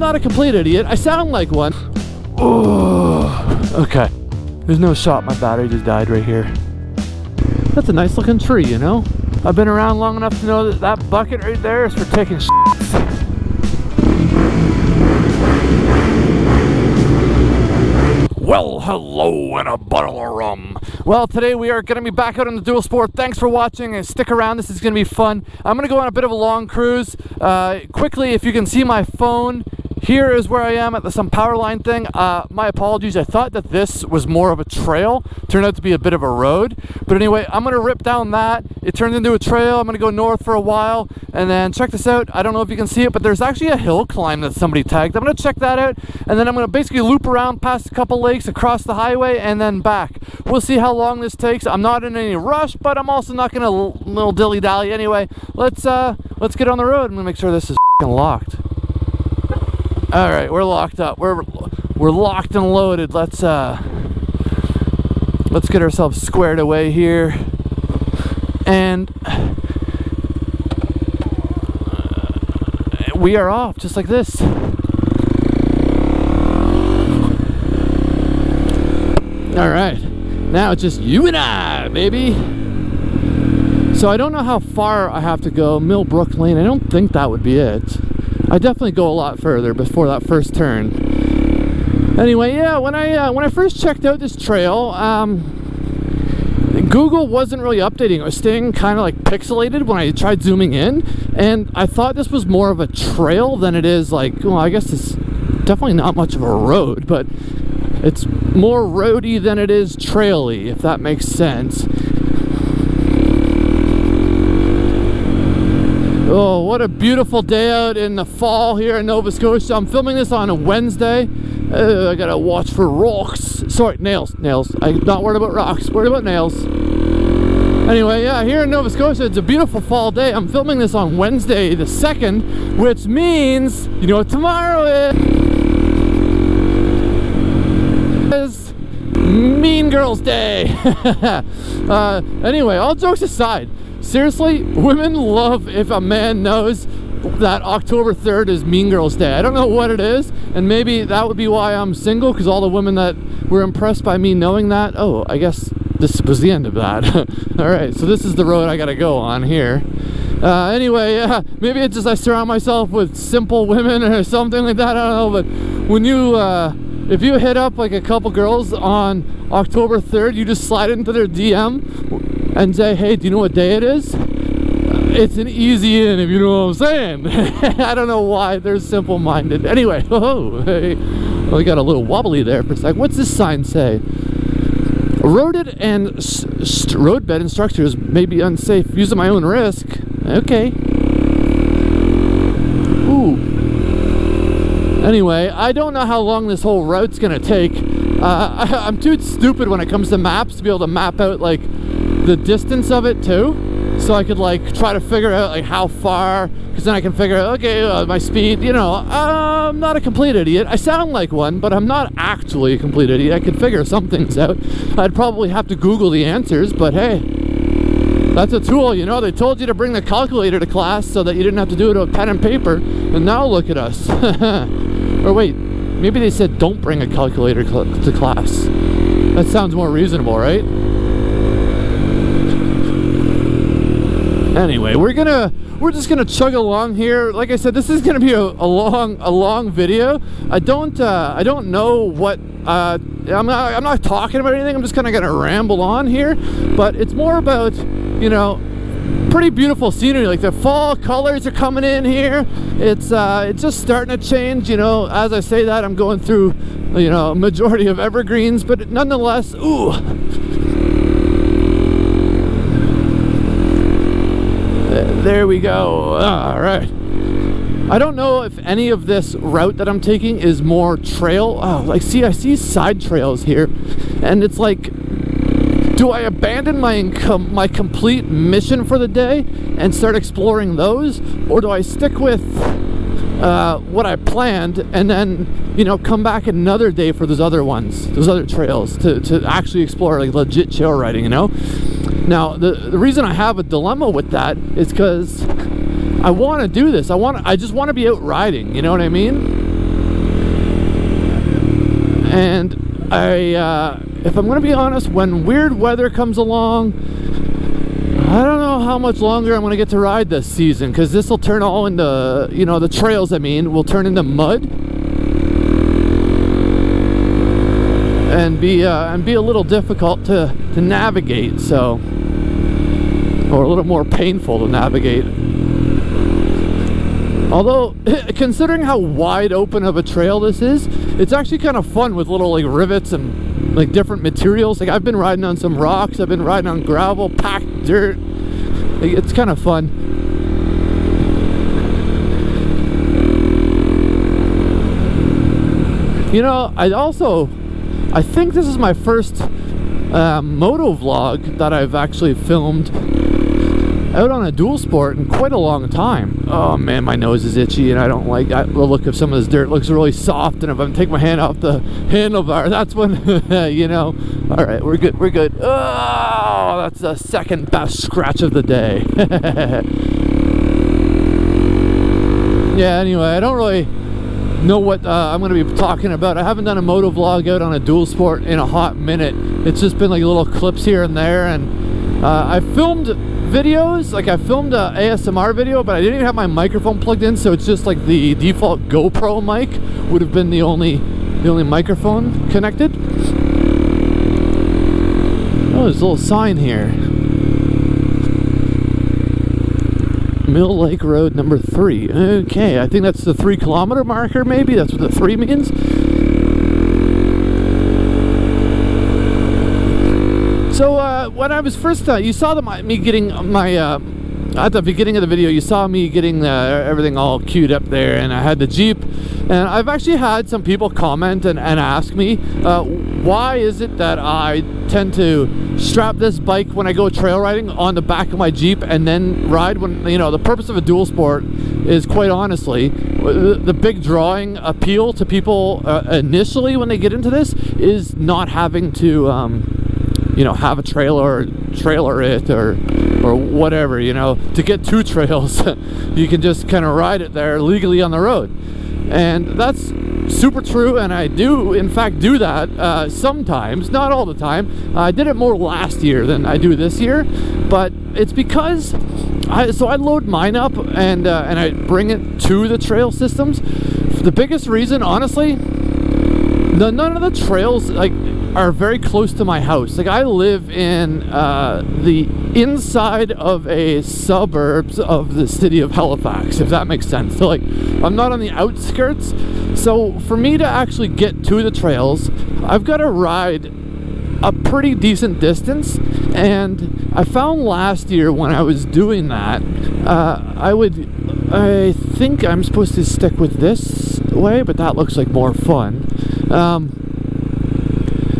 not a complete idiot. I sound like one. Oh, okay. There's no shot. My battery just died right here. That's a nice looking tree, you know? I've been around long enough to know that that bucket right there is for taking shits. Well, hello and a bottle of rum. Well, today we are going to be back out on the dual sport. Thanks for watching and stick around. This is going to be fun. I'm going to go on a bit of a long cruise. Quickly, if you can see my phone, here is where I am at some power line thing. My apologies. I thought that this was more of a trail. Turned out to be a bit of a road. But anyway, I'm going to rip down that. It turned into a trail. I'm going to go north for a while. And then check this out. I don't know if you can see it, but there's actually a hill climb that somebody tagged. I'm going to check that out. And then I'm going to basically loop around past a couple lakes, across the highway, and then back. We'll see how long this takes. I'm not in any rush, but I'm also not going to little dilly-dally. Anyway, let's get on the road. I'm going to make sure this is locked. All right, we're locked up. We're locked and loaded. Let's get ourselves squared away here. And we are off just like this. All right, now it's just you and I, baby. So I don't know how far I have to go. Millbrook Lane, I don't think that would be it. I definitely go a lot further before that first turn. Anyway, yeah, when I first checked out this trail, Google wasn't really updating. It was staying kind of like pixelated when I tried zooming in, and I thought this was more of a trail than it is like, well, I guess it's definitely not much of a road, but it's more roady than it is traily, if that makes sense. Oh, what a beautiful day out in the fall here in Nova Scotia. I'm filming this on a Wednesday. I gotta watch for rocks. Sorry, nails. I'm not worried about rocks, worried about nails. Anyway, yeah, here in Nova Scotia, it's a beautiful fall day. I'm filming this on Wednesday the 2nd, which means, you know what tomorrow is? Mean Girls Day. Anyway, all jokes aside, seriously, women love if a man knows that October 3rd is Mean Girls Day. I don't know what it is, and maybe that would be why I'm single, because all the women that were impressed by me knowing that, oh, I guess this was the end of that. Alright, so this is the road I gotta go on here. Anyway, maybe it's just I surround myself with simple women or something like that, I don't know, but when you, if you hit up like a couple girls on October 3rd, you just slide into their DM and say, hey, do you know what day it is? It's an easy in, if you know what I'm saying. I don't know why they're simple-minded. Anyway, hey. Well, we got a little wobbly there for a sec. What's this sign say? Roaded and roadbed and structures may be unsafe. Use at my own risk. Okay. Ooh. Anyway, I don't know how long this whole route's gonna take. I'm too stupid when it comes to maps to be able to map out like the distance of it too, so I could like try to figure out like how far, because then I can figure out, okay, my speed, you know. I'm not a complete idiot. I sound like one, but I'm not actually a complete idiot. I could figure some things out. I'd probably have to Google the answers, but hey, that's a tool, you know. They told you to bring the calculator to class so that you didn't have to do it with pen and paper, and now look at us. Or wait, maybe they said don't bring a calculator to class. That sounds more reasonable, right? Anyway, we're just gonna chug along here. Like I said, this is gonna be a long video. I don't know what I'm not talking about anything. I'm just kind of gonna ramble on here, but it's more about, you know, pretty beautiful scenery. Like the fall colors are coming in here. It's just starting to change, you know. As I say that, I'm going through, you know, a majority of evergreens, but nonetheless, ooh. There we go. All right. I don't know if any of this route that I'm taking is more trail. Oh, like, see, I see side trails here, and it's like, do I abandon my complete mission for the day and start exploring those, or do I stick with what I planned and then, you know, come back another day for those other ones, those other trails to actually explore like legit trail riding, you know? Now, the reason I have a dilemma with that is because I want to do this. I just want to be out riding, you know what I mean? And if I'm gonna be honest, when weird weather comes along, I don't know how much longer I'm gonna get to ride this season, because this will turn all into, you know, the trails, I mean, will turn into mud and be a little difficult to navigate, so, or a little more painful to navigate. Although, considering how wide open of a trail this is, it's actually kind of fun with little like rivets and like different materials. Like I've been riding on some rocks, I've been riding on gravel, packed dirt. Like, it's kind of fun. You know, I think this is my first moto vlog that I've actually filmed out on a dual sport in quite a long time. Oh man, my nose is itchy and I don't like the look of some of this dirt. It looks really soft, and if I take my hand off the handlebar, that's when, you know. All right, we're good, we're good. Oh, that's the second best scratch of the day. Yeah, anyway, I don't really know what I'm going to be talking about. I haven't done a moto vlog out on a dual sport in a hot minute. It's just been like little clips here and there, and I filmed videos, like I filmed a ASMR video, but I didn't even have my microphone plugged in, so it's just like the default GoPro mic would have been the only microphone connected. Oh, there's a little sign here. Mill Lake Road number 3. Okay, I think that's the 3 kilometer marker, maybe that's what the 3 means. So when I was first, you saw me getting my, at the beginning of the video, you saw me getting everything all queued up there, and I had the Jeep. And I've actually had some people comment and ask me, why is it that I tend to strap this bike when I go trail riding on the back of my Jeep and then ride when, you know, the purpose of a dual sport is, quite honestly, the big drawing appeal to people initially when they get into this is not having to, you know, have a trailer it or whatever, you know. To get 2 trails, you can just kind of ride it there legally on the road. And that's super true, and I do in fact do that sometimes, not all the time. I did it more last year than I do this year, but it's because I load mine up and I bring it to the trail systems. The biggest reason, honestly, none of the trails like are very close to my house. Like I live in the inside of a suburbs of the city of Halifax, if that makes sense. So like I'm not on the outskirts. So for me to actually get to the trails, I've got to ride a pretty decent distance. And I found last year when I was doing that, I think I'm supposed to stick with this way, but that looks like more fun.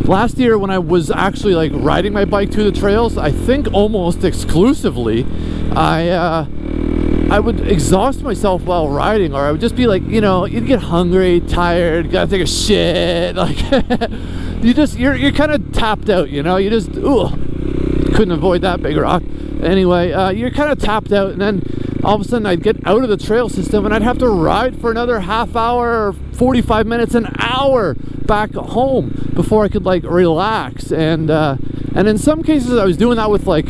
Last year when I was actually like riding my bike to the trails, I think almost exclusively, I would exhaust myself while riding, or I would just be like, you know, you'd get hungry, tired, gotta take a shit, like you're kind of tapped out, you know. You just couldn't avoid that big rock. Anyway, you're kind of tapped out, and then all of a sudden I'd get out of the trail system and I'd have to ride for another half hour or 45 minutes, an hour back home before I could like relax. And in some cases I was doing that with like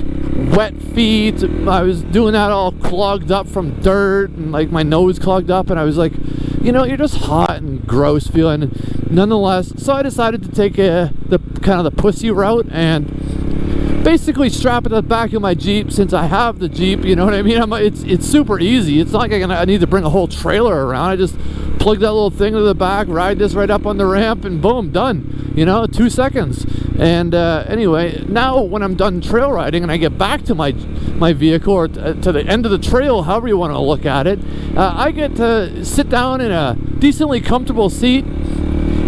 wet feet. I was doing that all clogged up from dirt and like my nose clogged up, and I was like, you know, you're just hot and gross feeling. Nonetheless, so I decided to take the kind of the pussy route and basically strap it to the back of my Jeep, since I have the Jeep, you know what I mean? It's super easy. It's not like I need to bring a whole trailer around. I just plug that little thing to the back, ride this right up on the ramp, and boom, done. You know, 2 seconds. And anyway, now when I'm done trail riding and I get back to my vehicle, or to the end of the trail, however you want to look at it, I get to sit down in a decently comfortable seat.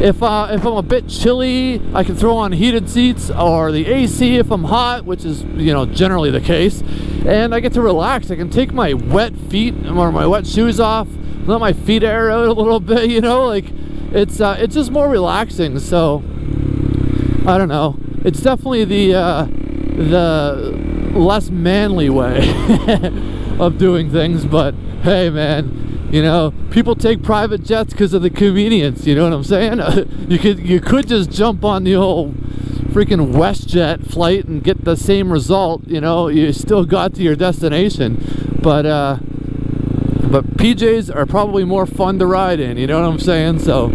If I'm a bit chilly, I can throw on heated seats or the AC if I'm hot, which is, you know, generally the case. And I get to relax. I can take my wet feet or my wet shoes off, let my feet air out a little bit, you know, like it's just more relaxing. So I don't know. It's definitely the less manly way of doing things, but hey man, You know, people take private jets because of the convenience. You know what I'm saying? You could just jump on the old freaking WestJet flight and get the same result. You know, you still got to your destination, but PJs are probably more fun to ride in. You know what I'm saying? So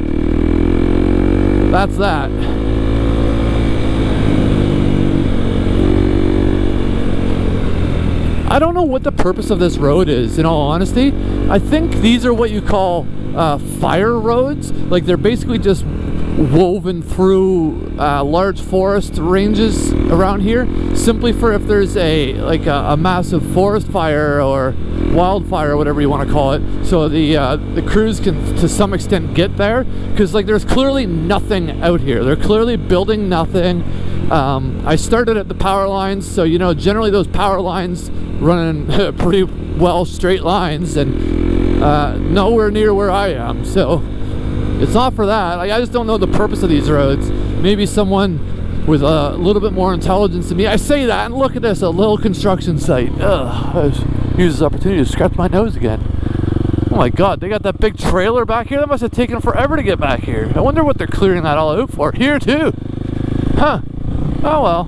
that's that. I don't know what the purpose of this road is, in all honesty. I think these are what you call fire roads. Like, they're basically just woven through large forest ranges around here, simply for if there's a massive forest fire or wildfire or whatever you want to call it, so the crews can to some extent get there, because like there's clearly nothing out here. They're clearly building nothing. I started at the power lines, so you know, generally those power lines running pretty well straight lines, and nowhere near where I am, so it's not for that. Like, I just don't know the purpose of these roads. Maybe someone with a little bit more intelligence than me. I say that, and look at this, a little construction site. Ugh, I use this opportunity to scratch my nose again. Oh my god, they got that big trailer back here. That must have taken forever to get back here. I wonder what they're clearing that all out for. Here too. Huh. Oh well.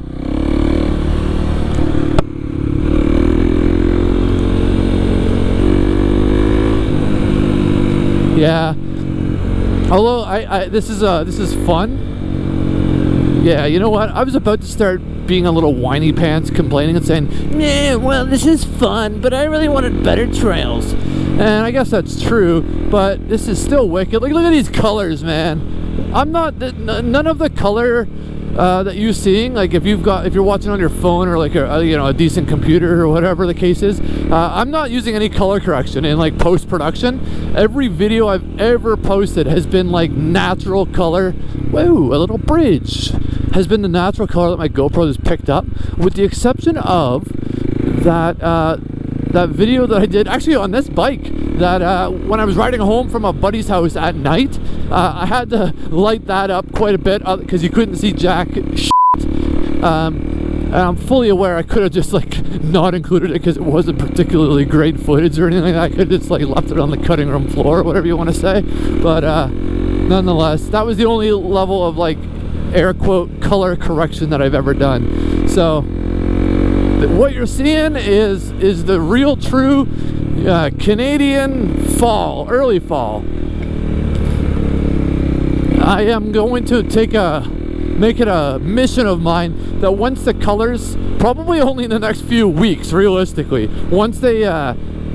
Yeah. Although this is fun. Yeah, you know what? I was about to start being a little whiny pants, complaining and saying, "Nah, well, this is fun, but I really wanted better trails." And I guess that's true, but this is still wicked. Like, look at these colors, man. I'm not none of the color that you're seeing, like if you're watching on your phone or like a decent computer or whatever the case is, I'm not using any color correction in like post-production. Every video I've ever posted has been like natural color. Whoa, a little bridge has been the natural color that my GoPro has picked up, with the exception of that video that I did actually on this bike, that when I was riding home from a buddy's house at night, I had to light that up quite a bit because you couldn't see jack shit. And I'm fully aware I could have just like not included it because it wasn't particularly great footage or anything. I could have just like left it on the cutting room floor or whatever you want to say, but nonetheless, that was the only level of like air quote color correction that I've ever done. So what you're seeing is the real true Canadian fall, early fall. I am going to make it a mission of mine that once the colors, probably only in the next few weeks realistically, once they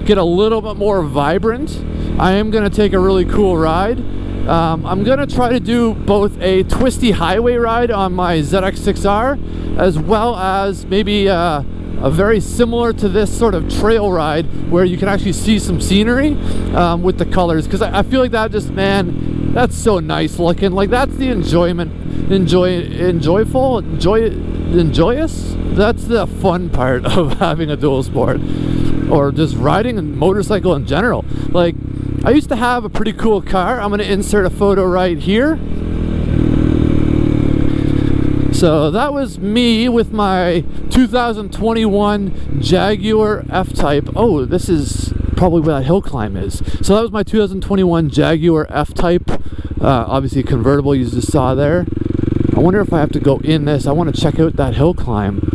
get a little bit more vibrant, I am going to take a really cool ride. I'm going to try to do both a twisty highway ride on my ZX6R, as well as maybe a very similar to this sort of trail ride where you can actually see some scenery with the colors, because I feel like that just, man, that's so nice looking. Like, that's the enjoyous. That's the fun part of having a dual sport, or just riding a motorcycle in general. Like, I used to have a pretty cool car. I'm going to insert a photo right here. So that was me with my 2021 Jaguar F-Type. Oh, this is probably where that hill climb is. So that was my 2021 Jaguar F-Type. Obviously convertible, you just saw there. I wonder if I have to go in this. I want to check out that hill climb.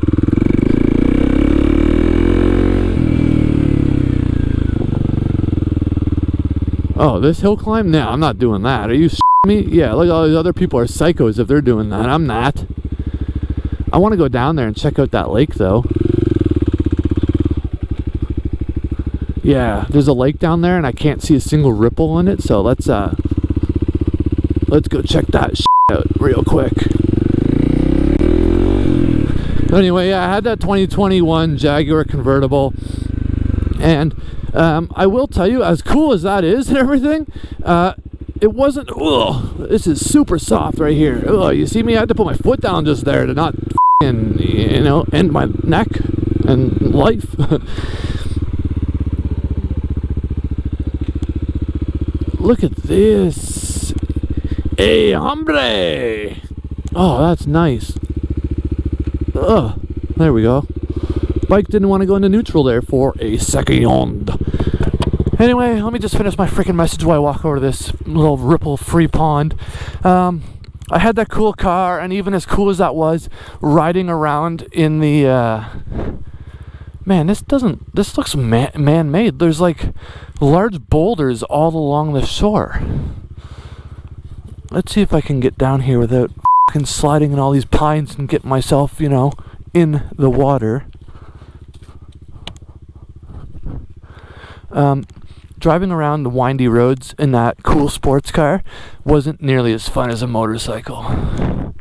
Oh, this hill climb? No, I'm not doing that. Are you s***ing me? Yeah, look, all these other people are psychos if they're doing that. I'm not. I want to go down there and check out that lake, though. Yeah, there's a lake down there, and I can't see a single ripple in it. So let's go check that shit out real quick. Anyway, yeah, I had that 2021 Jaguar convertible, and I will tell you, as cool as that is and everything, it wasn't. Ugh, this is super soft right here. Ugh, you see me? I had to put my foot down just there to not, end my neck and life. Look at this. Hey, hombre. Oh, that's nice. Ugh, there we go. Bike didn't want to go into neutral there for a second. Anyway, let me just finish my freaking message while I walk over to this little ripple-free pond. I had that cool car, and even as cool as that was, riding around in the, man, this looks man-made. There's like large boulders all along the shore. Let's see if I can get down here without fucking sliding in all these pines and get myself, you know, in the water. Driving around the windy roads in that cool sports car wasn't nearly as fun as a motorcycle.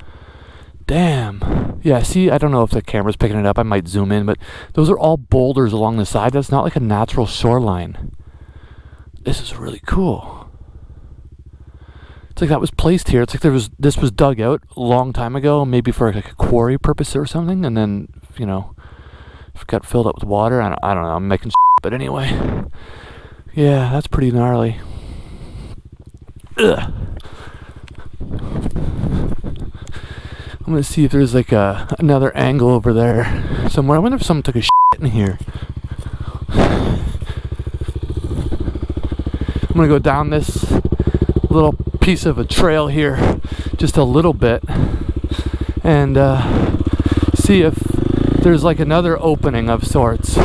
Damn. Yeah, see, I don't know if the camera's picking it up. I might zoom in, but those are all boulders along the side. That's not like a natural shoreline. This is really cool. It's like that was placed here. It's like this was dug out a long time ago, maybe for like a quarry purpose or something, and then, you know, it got filled up with water. I don't know. I'm making shit, but anyway. Yeah, that's pretty gnarly. Ugh. I'm gonna see if there's like another angle over there somewhere. I wonder if someone took a shit in here. I'm gonna go down this little piece of a trail here just a little bit and see if there's like another opening of sorts.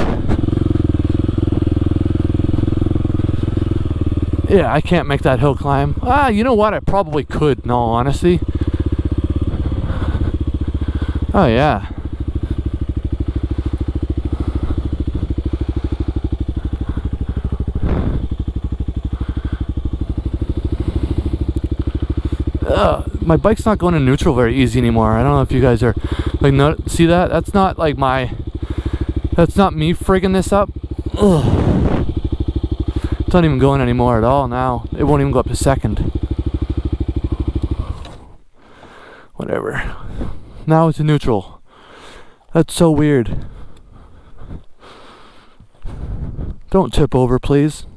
Yeah, I can't make that hill climb. You know what? I probably could, in all honesty. Oh, yeah. My bike's not going in neutral very easy anymore. I don't know if you guys are like, no, see that? That's not like that's not me frigging this up. Ugh. It's not even going anymore at all now. It won't even go up to second. Whatever. Now it's in neutral. That's so weird. Don't tip over, please.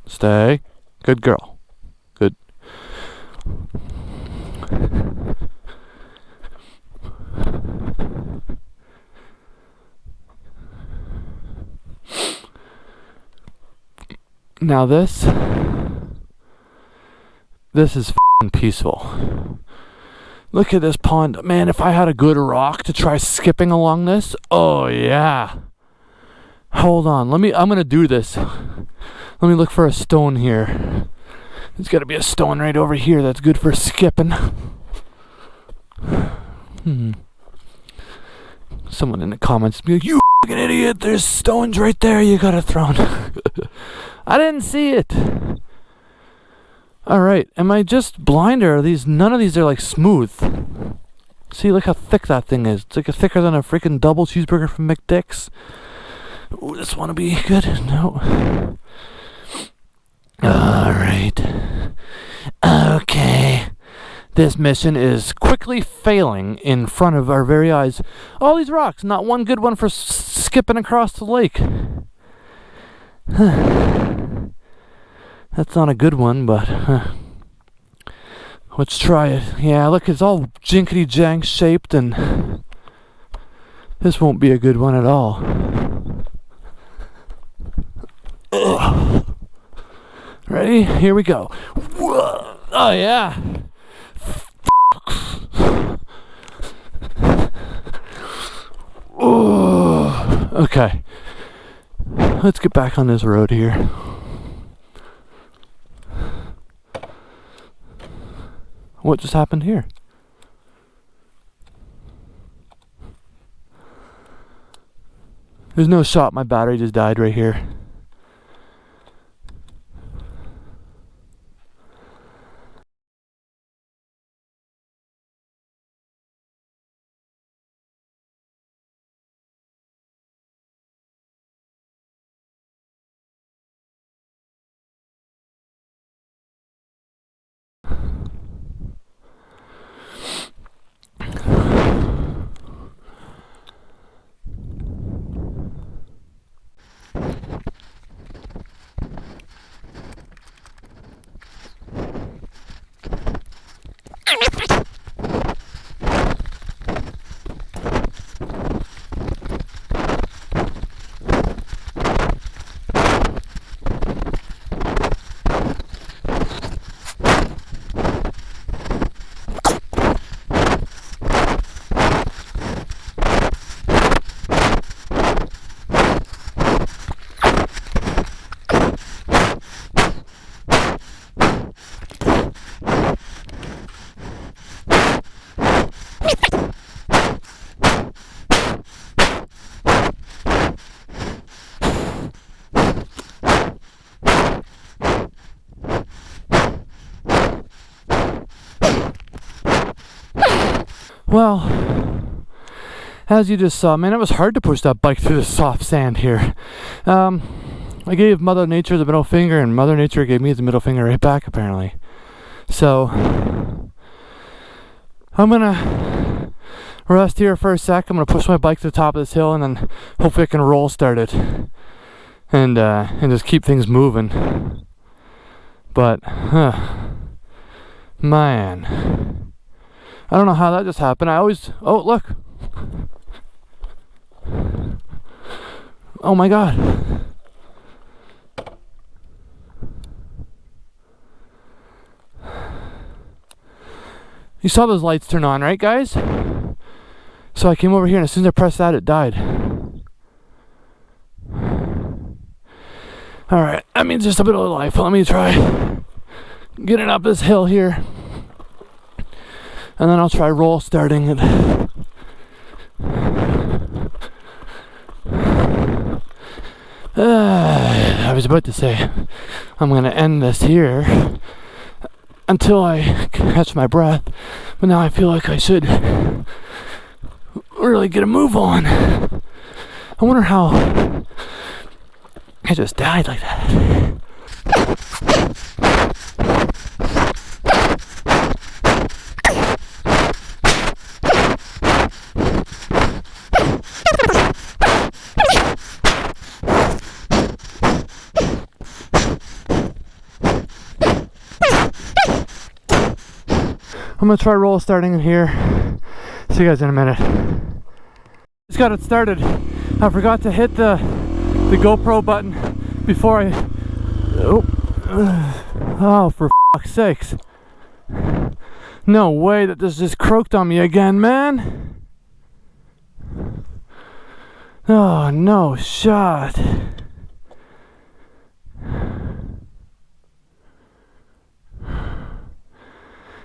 Stay. Good girl. Good. Now this is f***ing peaceful. Look at this pond. Man, if I had a good rock to try skipping along this, oh yeah. Hold on, I'm gonna do this. Let me look for a stone here. There's gotta be a stone right over here that's good for skipping. Someone in the comments be like, you f***ing idiot, there's stones right there you gotta throw. I didn't see it. Alright, am I just blind, or are none of these are like smooth? See, look how thick that thing is. It's like thicker than a freaking double cheeseburger from McDick's. Ooh, this wanna be good? No. Alright. Okay. This mission is quickly failing in front of our very eyes. All these rocks, not one good one for skipping across the lake. That's not a good one, but let's try it. Yeah, look, it's all jinkety-jank shaped, and this won't be a good one at all. Ugh. Ready? Here we go. Whoa. Oh, yeah. Oh. Okay. Let's get back on this road here. What just happened here? There's no shot. My battery just died right here. Well, as you just saw, man, it was hard to push that bike through the soft sand here. I gave Mother Nature the middle finger, and Mother Nature gave me the middle finger right back, apparently. So, I'm gonna rest here for a sec. I'm gonna push my bike to the top of this hill, and then hopefully I can roll start it, and just keep things moving. But, man, I don't know how that just happened. I always, oh look, oh my god. You saw those lights turn on, right, guys? So I came over here, and as soon as I pressed that, it died. Alright, that means just a bit of life. Let me try getting up this hill here, and then I'll try roll starting it. I was about to say I'm going to end this here until I catch my breath, but now I feel like I should really get a move on. I wonder how I just died like that. I'm gonna try roll starting in here. See you guys in a minute. Just got it started. I forgot to hit the GoPro button before I... Oh, for fuck's sakes. No way that this just croaked on me again, man. Oh, no shot.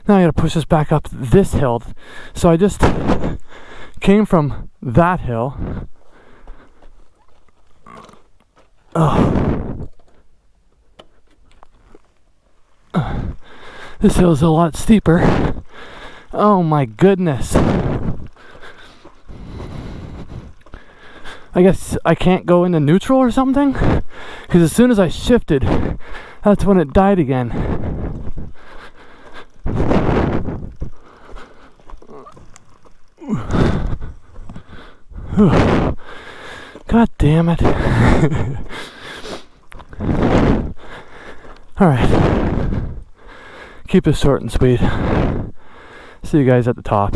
Now I gotta push this back up this hill. So I just came from that hill. Oh. This hill is a lot steeper. Oh my goodness. I guess I can't go into neutral or something? Because as soon as I shifted, that's when it died again. God damn it. Alright. Keep it short and sweet. See you guys at the top.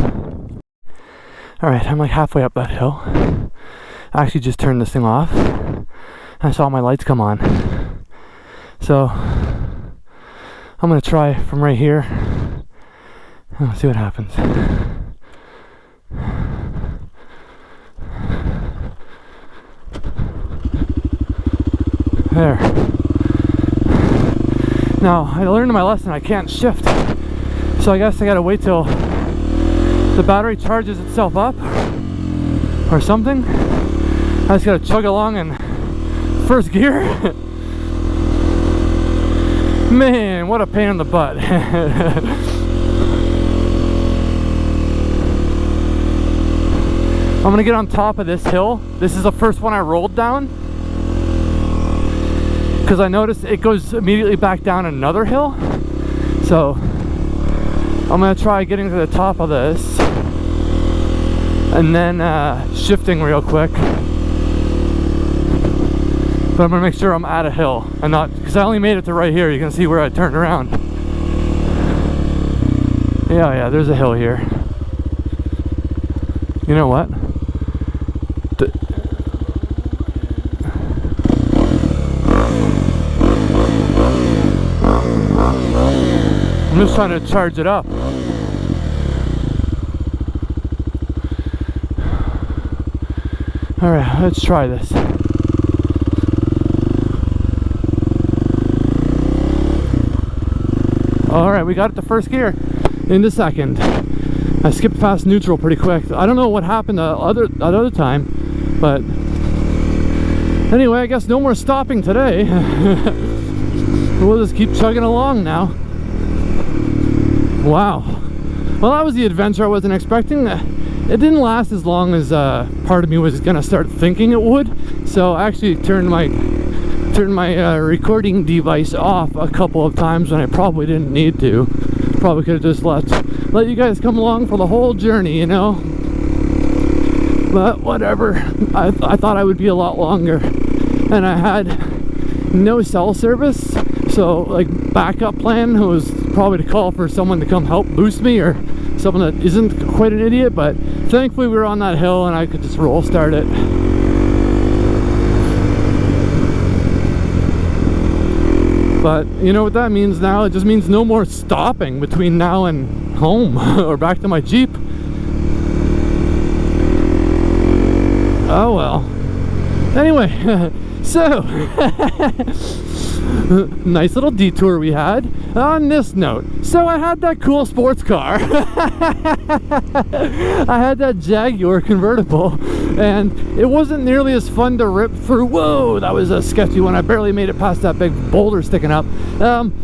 Alright, I'm like halfway up that hill. I actually just turned this thing off. I saw my lights come on. So I'm gonna try from right here. Let's see what happens. There. Now, I learned my lesson, I can't shift. So I guess I gotta wait till the battery charges itself up or something. I just gotta chug along in first gear. Man, what a pain in the butt. I'm gonna get on top of this hill. This is the first one I rolled down, because I noticed it goes immediately back down another hill. So I'm gonna try getting to the top of this and then shifting real quick. But I'm gonna make sure I'm at a hill and not, because I only made it to right here. You can see where I turned around. Yeah, there's a hill here. You know what? I'm just trying to charge it up. Alright, let's try this. Alright, we got it to first gear into second. I skipped past neutral pretty quick. I don't know what happened the other time, but anyway, I guess no more stopping today. We'll just keep chugging along now. Wow. Well, that was the adventure I wasn't expecting. It didn't last as long as part of me was gonna start thinking it would. So I actually turned my recording device off a couple of times when I probably didn't need to. Probably could have just let you guys come along for the whole journey, you know. But whatever. I thought I would be a lot longer, and I had no cell service. So like backup plan was probably to call for someone to come help boost me, or someone that isn't quite an idiot. But thankfully we were on that hill and I could just roll start it. But you know what that means now? It just means no more stopping between now and home or back to my Jeep. Oh well. Anyway, so nice little detour we had. On this note, so I had that cool sports car. I had that Jaguar convertible, and it wasn't nearly as fun to rip through. Whoa, that was a sketchy one. I barely made it past that big boulder sticking up.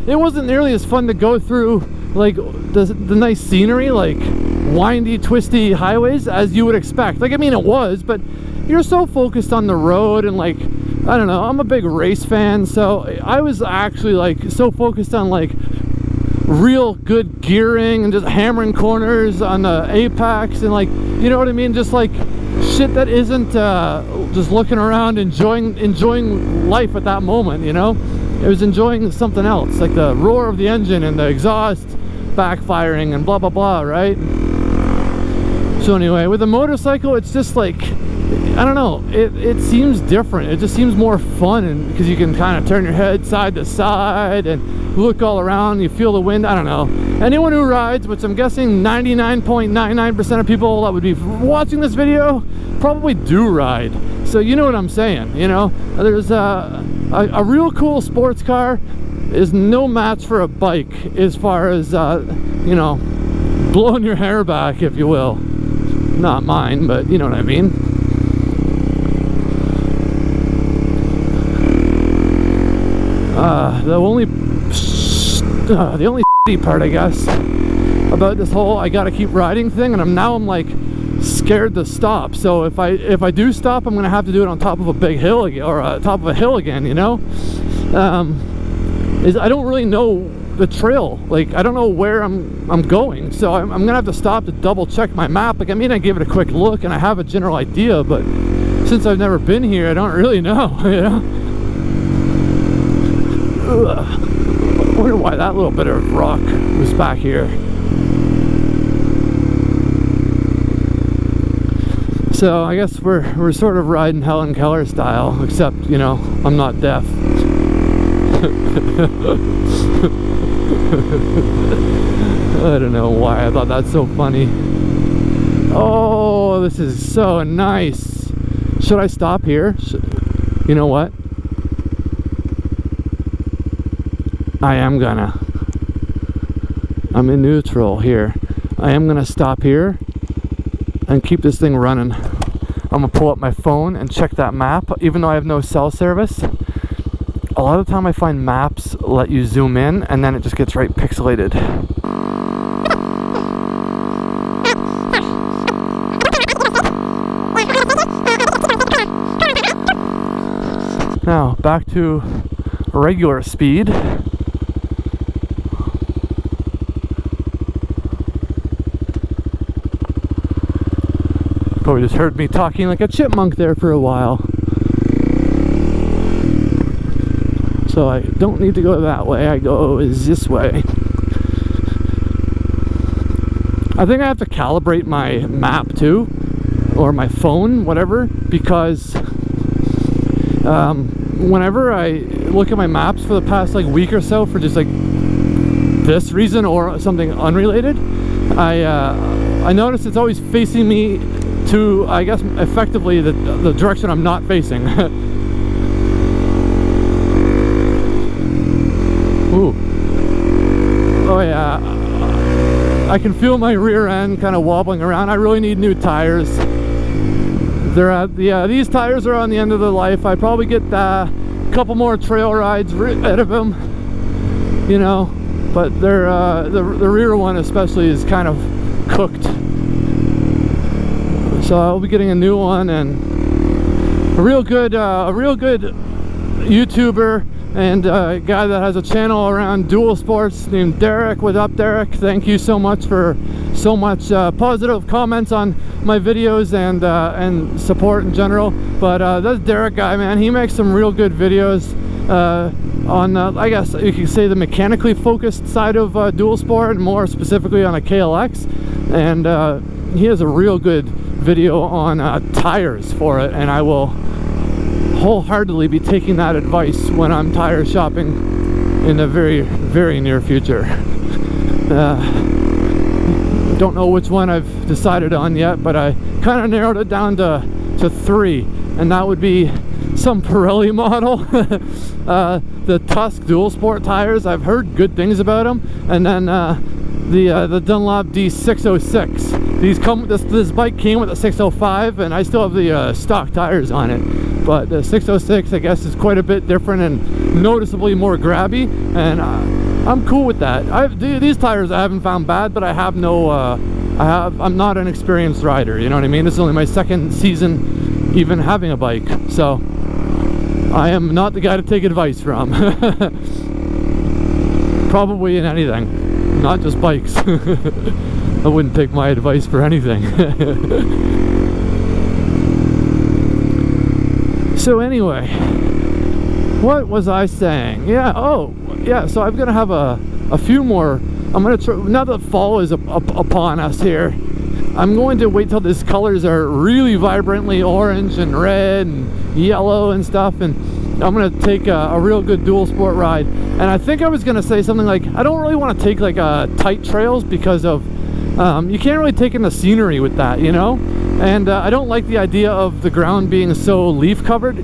It wasn't nearly as fun to go through like the nice scenery, like windy, twisty highways as you would expect. Like, I mean, it was, but you're so focused on the road, and like, I don't know, I'm a big race fan, so I was actually like so focused on like real good gearing and just hammering corners on the apex, and like, you know what I mean, just like shit that isn't just looking around enjoying life at that moment, you know. It was enjoying something else, like the roar of the engine and the exhaust backfiring and blah blah blah, right? So anyway, with a motorcycle, it's just like, I don't know, it seems different. It just seems more fun, and because you can kind of turn your head side to side and look all around, you feel the wind. I don't know, anyone who rides, which I'm guessing 99.99% of people that would be watching this video probably do ride, so you know what I'm saying, you know. There's a real cool sports car is no match for a bike as far as you know, blowing your hair back, if you will. Not mine, but you know what I mean. The only shitty part, I guess, about this whole I gotta keep riding thing, and I'm like scared to stop. So if I do stop, I'm gonna have to do it on top of a big hill again, or top of a hill again, you know. I don't really know the trail, like I don't know where I'm going, so I'm gonna have to stop to double check my map. Like, I mean, I give it a quick look and I have a general idea, but since I've never been here, I don't really know, you know. I wonder why that little bit of rock was back here. So I guess we're sort of riding Helen Keller style, except, you know, I'm not deaf. I don't know why I thought that's so funny. Oh, this is so nice. Should I stop here? You know what? I am gonna. I'm in neutral here. I am gonna stop here and keep this thing running. I'm gonna pull up my phone and check that map, even though I have no cell service. A lot of the time I find maps let you zoom in and then it just gets right pixelated. Now back to regular speed. Probably just heard me talking like a chipmunk there for a while. So I don't need to go that way, I go this way. I think I have to calibrate my map too, or my phone, whatever, because whenever I look at my maps for the past like week or so for just like this reason or something unrelated, I notice it's always facing me to, I guess, effectively the direction I'm not facing. Ooh. Oh yeah, I can feel my rear end kind of wobbling around. I really need new tires. Yeah, these tires are on the end of their life. I probably get a couple more trail rides out of them, you know, but they're the rear one especially is kind of cooked. So I'll be getting a new one, and a real good YouTuber and a guy that has a channel around dual sports named Derek. What up, Derek? Thank you so much for so much positive comments on my videos and support in general. But that's Derek guy, man. He makes some real good videos on I guess you could say the mechanically focused side of dual sport, and more specifically on a KLX. And he has a real good video on tires for it, and I will wholeheartedly be taking that advice when I'm tire shopping in the very, very near future. Don't know which one I've decided on yet, but I kind of narrowed it down to 3, and that would be some Pirelli model. The Tusk dual sport tires, I've heard good things about them, and then the Dunlop D606. This bike came with a 605, and I still have the stock tires on it. But the 606, I guess, is quite a bit different and noticeably more grabby, and I'm cool with that. These tires I haven't found bad, but I have no, I'm not an experienced rider, you know what I mean? This is only my second season even having a bike, so I am not the guy to take advice from. Probably in anything, not just bikes. I wouldn't take my advice for anything. So anyway, what was I saying? Yeah, oh, yeah, so I'm gonna have a few more. I'm gonna try, now that fall is upon us here, I'm going to wait till these colors are really vibrantly orange and red and yellow and stuff, and I'm gonna take a real good dual sport ride. And I think I was gonna say something like, I don't really want to take like tight trails because of you can't really take in the scenery with that, you know. And I don't like the idea of the ground being so leaf covered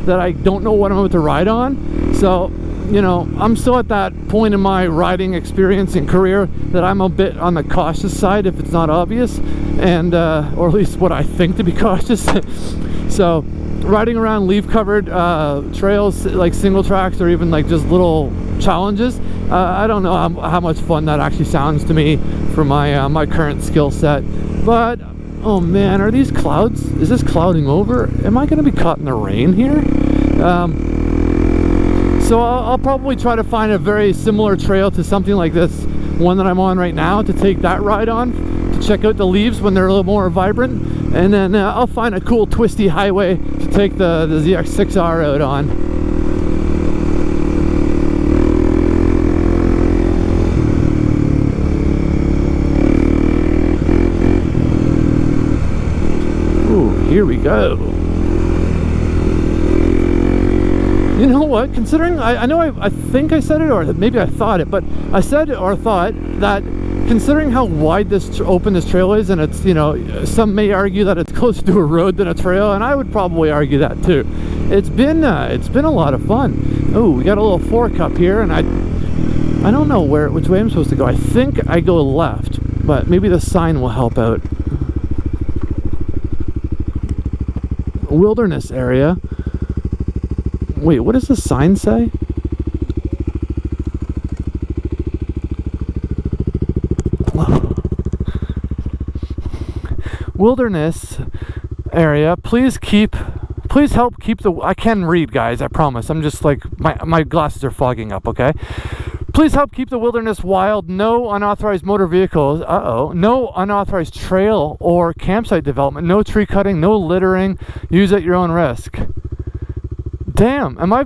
that I don't know what I'm about to ride on. So, you know, I'm still at that point in my riding experience and career that I'm a bit on the cautious side, if it's not obvious, and or at least what I think to be cautious. So riding around leaf covered trails like single tracks, or even like just little challenges, I don't know how much fun that actually sounds to me for my my current skill set. But oh man, are these clouds? Is this clouding over? Am I going to be caught in the rain here? So I'll probably try to find a very similar trail to something like this one that I'm on right now, to take that ride on, to check out the leaves when they're a little more vibrant, and then I'll find a cool twisty highway to take the ZX6R out on. Here we go. You know what? Considering I know I think I said it, or maybe I thought it, but I said or thought that considering how wide this open this trail is, and it's, you know, some may argue that it's closer to a road than a trail, and I would probably argue that too. It's been a lot of fun. Oh, we got a little fork up here, and I don't know which way I'm supposed to go. I think I go left, but maybe the sign will help out. Wilderness area. Wait, what does the sign say? Wilderness area. Please help keep the. I can read, guys, I promise. I'm just like, my glasses are fogging up, okay? Please help keep the wilderness wild. No unauthorized motor vehicles. No unauthorized trail or campsite development. No tree cutting. No littering. Use at your own risk. Damn. I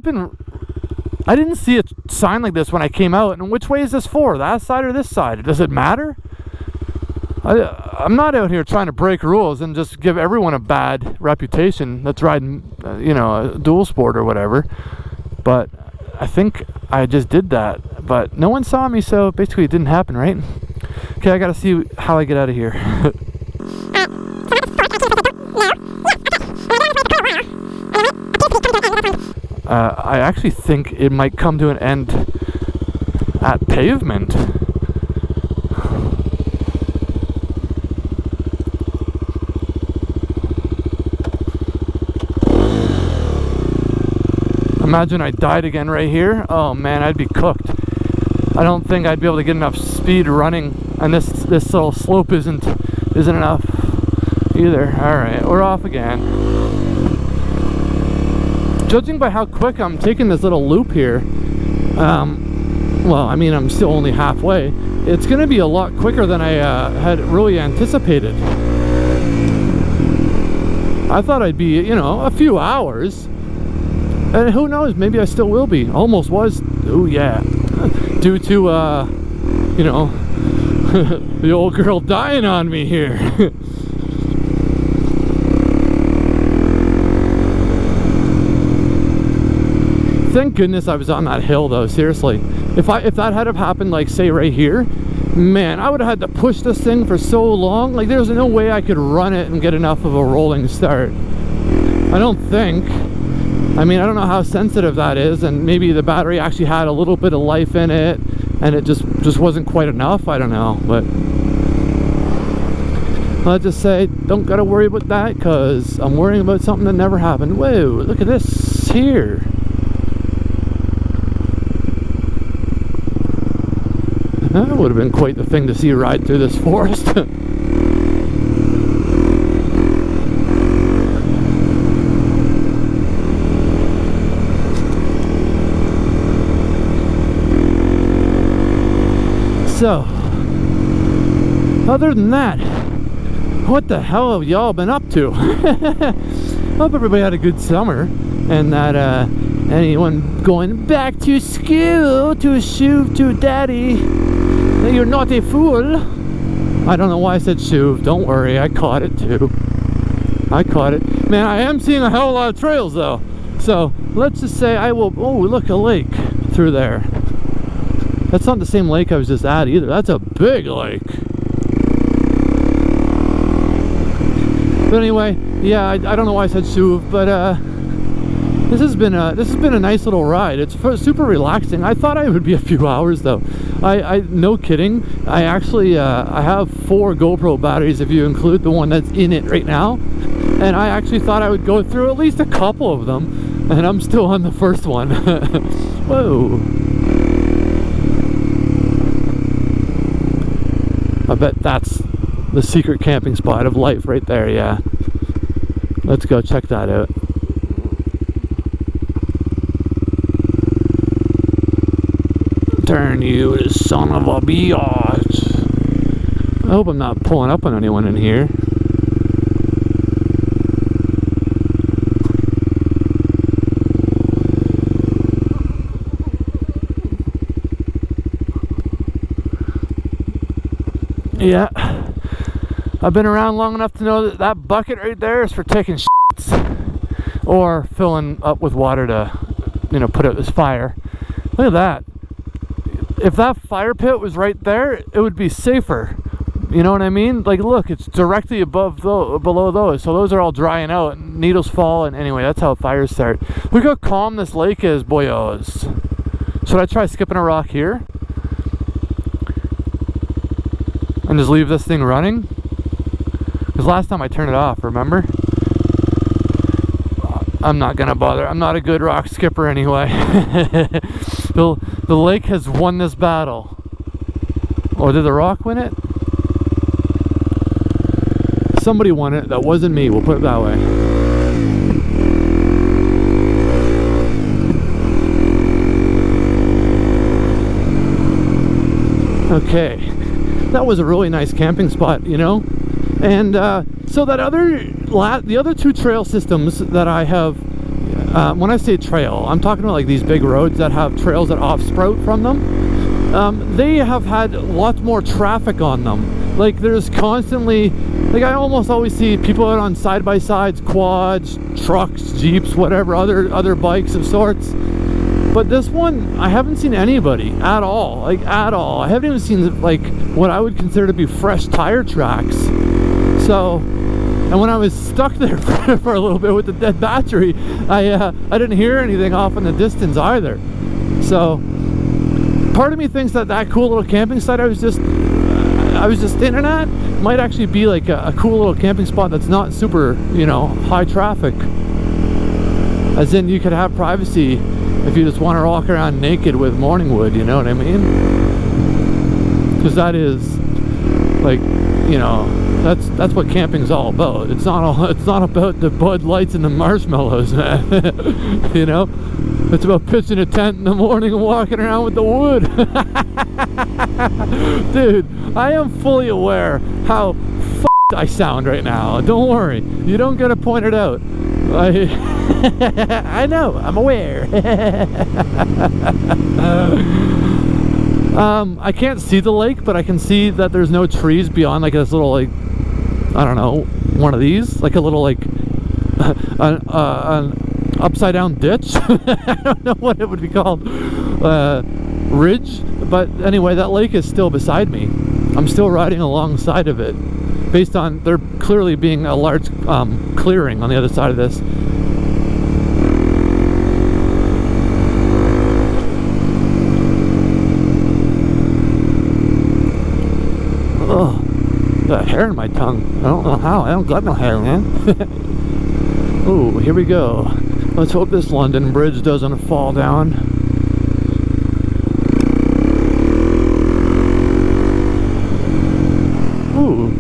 didn't see a sign like this when I came out. And which way is this for? That side or this side? Does it matter? I'm not out here trying to break rules and just give everyone a bad reputation that's riding, you know, a dual sport or whatever. But I think I just did that. But no one saw me, so basically it didn't happen, right? Okay, I gotta see how I get out of here. I actually think it might come to an end at pavement. Imagine I died again right here. Oh man, I'd be cooked. I don't think I'd be able to get enough speed running, and this little slope isn't enough either. All right, we're off again. Judging by how quick I'm taking this little loop here, well, I mean, I'm still only halfway. It's going to be a lot quicker than I had really anticipated. I thought I'd be, you know, a few hours. And who knows, maybe I still will be. Almost was. Oh, yeah. Due to, you know, the old girl dying on me here. Thank goodness I was on that hill, though, seriously. If that had happened, like, say, right here, man, I would have had to push this thing for so long. Like, there's no way I could run it and get enough of a rolling start. I don't think. I mean, I don't know how sensitive that is, and maybe the battery actually had a little bit of life in it, and it just wasn't quite enough. I don't know, but I'll just say, don't gotta worry about that, because I'm worrying about something that never happened. Whoa, look at this here. That would have been quite the thing to see ride through this forest. So, other than that, what the hell have y'all been up to? Hope everybody had a good summer, and that anyone going back to school to daddy, that you're not a fool. I don't know why I said shuv. Don't worry, I caught it too. I caught it. Man, I am seeing a hell of a lot of trails though. So let's just say I will. Oh, look, a lake through there. That's not the same lake I was just at either. That's a big lake. But anyway, yeah, I don't know why I said shuv, but this has been a nice little ride. It's super relaxing. I thought it would be a few hours though. I no kidding. I actually I have 4 GoPro batteries if you include the one that's in it right now, and I actually thought I would go through at least a couple of them, and I'm still on the first one. Whoa. I bet that's the secret camping spot of life right there, yeah. Let's go check that out. Turn you, son of a biatch. I hope I'm not pulling up on anyone in here. Yeah, I've been around long enough to know that that bucket right there is for taking shits or filling up with water to, you know, put out this fire. Look at that. If that fire pit was right there, it would be safer. You know what I mean? Like, look, it's directly below those, so those are all drying out and needles fall, and anyway, that's how fires start. Look how calm this lake is, boyos. Should I try skipping a rock here and just leave this thing running? Because last time I turned it off, remember? I'm not gonna bother. I'm not a good rock skipper anyway. The lake has won this battle. Or did the rock win it? Somebody won it. That wasn't me. We'll put it that way. Okay. That was a really nice camping spot, you know? And so that the other 2 trail systems that I have, when I say trail, I'm talking about like these big roads that have trails that off-sprout from them. They have had lots more traffic on them. Like, there's constantly, like, I almost always see people out on side-by-sides, quads, trucks, jeeps, whatever, other bikes of sorts. But this one, I haven't seen anybody at all, like at all. I haven't even seen like what I would consider to be fresh tire tracks. So, and when I was stuck there for a little bit with the dead battery, I didn't hear anything off in the distance either. So, part of me thinks that cool little camping site I was just standing at might actually be like a cool little camping spot that's not super, you know, high traffic. As in, you could have privacy if you just want to walk around naked with morning wood, you know what I mean? Because that is, like, you know, that's what camping's all about. It's not about the Bud Lights and the marshmallows, man. You know, it's about pitching a tent in the morning and walking around with the wood. Dude, I am fully aware how I sound right now. Don't worry, you don't get to point it out. I know, I'm aware. I can't see the lake, but I can see that there's no trees beyond like this little, like, I don't know, one of these, like a little, like an upside down ditch. I don't know what it would be called, ridge. But anyway, that lake is still beside me. I'm still riding alongside of it, based on there clearly being a large clearing on the other side of this. Ugh, got hair in my tongue. I don't know how. I don't got no hair, man. Oh, here we go. Let's hope this London Bridge doesn't fall down. Ooh,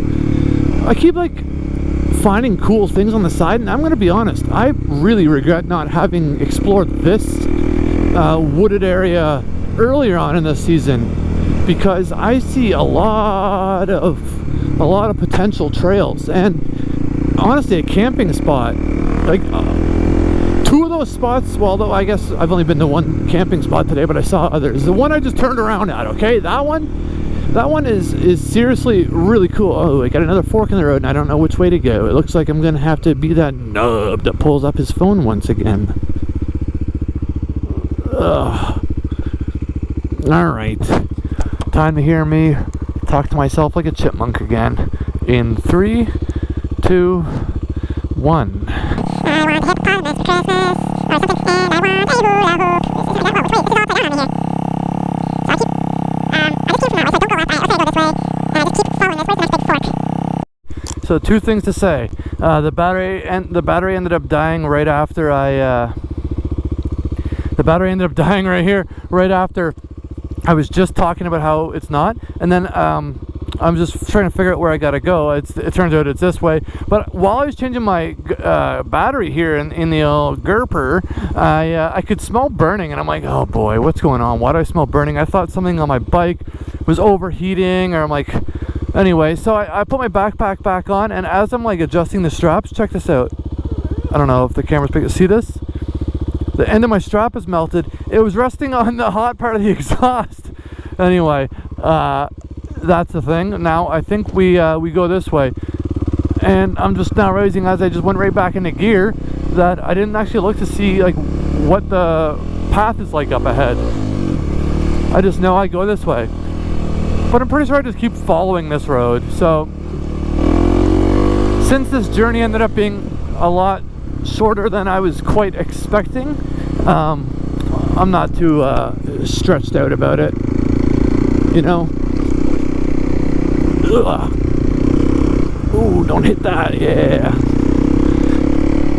I keep like finding cool things on the side, and I'm gonna be honest, I really regret not having explored this wooded area earlier on in the season, because I see a lot of potential trails, and honestly, a camping spot, like two of those spots, well, though I guess I've only been to one camping spot today, but I saw others. The one I just turned around at, okay, that one is seriously really cool. Oh, I got another fork in the road, and I don't know which way to go. It looks like I'm gonna have to be that nub that pulls up his phone once again. Ugh. All right, time to hear me talk to myself like a chipmunk again. In 3, 2, 1. I want hippopotamus for Christmas, or something, and I want a hula hoop. Wait, this is all upside down on here. So I just keep from now. I said don't go up. I said go this way, and I just keep following this. Where's the next big fork? So two things to say. The battery ended up dying right after the battery ended up dying right here, right after I was just talking about how it's not, and then I'm just trying to figure out where I gotta go. It turns out it's this way. But while I was changing my battery here in the old Gerper, I could smell burning, and I'm like, oh boy, what's going on? Why do I smell burning? I thought something on my bike was overheating, or I'm like, anyway. So I put my backpack back on, and as I'm like adjusting the straps, check this out. I don't know if the camera's picking. See this? The end of my strap is melted. It was resting on the hot part of the exhaust. Anyway, that's the thing. Now I think we go this way, and I'm just now realizing, as I just went right back into gear, that I didn't actually look to see like what the path is like up ahead. I just know I go this way, but I'm pretty sure I just keep following this road. So since this journey ended up being a lot shorter than I was quite expecting, I'm not too stretched out about it, you know. Ugh. Ooh, don't hit that.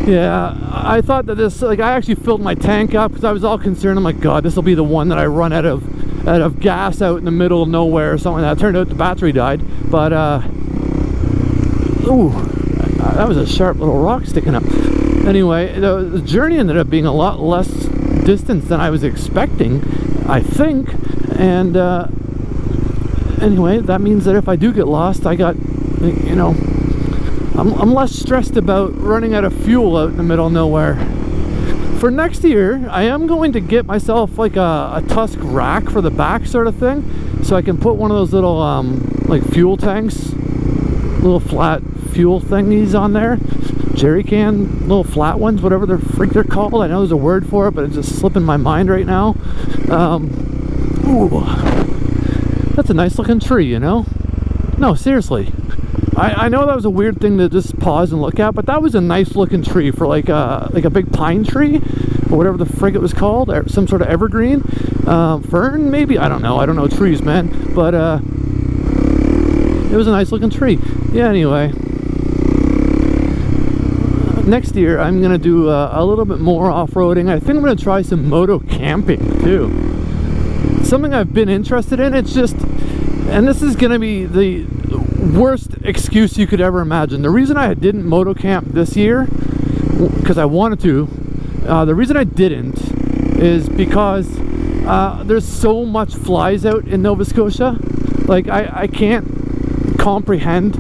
Yeah, I thought that this, like, I actually filled my tank up because I was all concerned. I'm like, God, this will be the one that I run out of gas out in the middle of nowhere or something like that. Turned out the battery died, but ooh, that was a sharp little rock sticking up. Anyway, the journey ended up being a lot less distance than I was expecting, I think, and anyway, that means that if I do get lost, I got, you know, I'm less stressed about running out of fuel out in the middle of nowhere. For next year, I am going to get myself like a tusk rack for the back sort of thing, so I can put one of those little like fuel tanks, little flat fuel thingies on there, jerry can, little flat ones, whatever the freak they're called. I know there's a word for it, but it's just slipping my mind right now. Ooh, that's a nice looking tree, you know? No, seriously. I know that was a weird thing to just pause and look at, but that was a nice looking tree for like a big pine tree, or whatever the frig it was called, or some sort of evergreen, fern maybe. I don't know trees, man, but it was a nice looking tree. Yeah, anyway, next year I'm gonna do a little bit more off-roading. I think I'm gonna try some moto camping too. Something I've been interested in. It's just, and this is gonna be the worst excuse you could ever imagine. The reason I didn't moto camp this year, because I wanted to, the reason I didn't is because there's so much flies out in Nova Scotia. Like I can't comprehend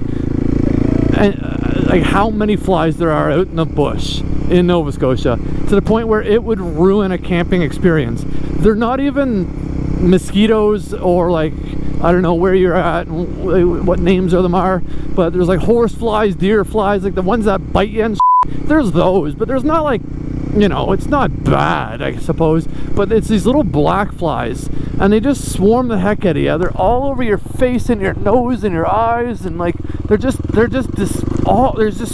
like how many flies there are out in the bush in Nova Scotia, to the point where it would ruin a camping experience. They're not even mosquitoes, or like, I don't know where you're at and what names of them are, but there's like horse flies, deer flies, like the ones that bite you and shit. There's those, but there's not like, you know, it's not bad, I suppose, but it's these little black flies, and they just swarm the heck out of you. They're all over your face and your nose and your eyes, and like there's just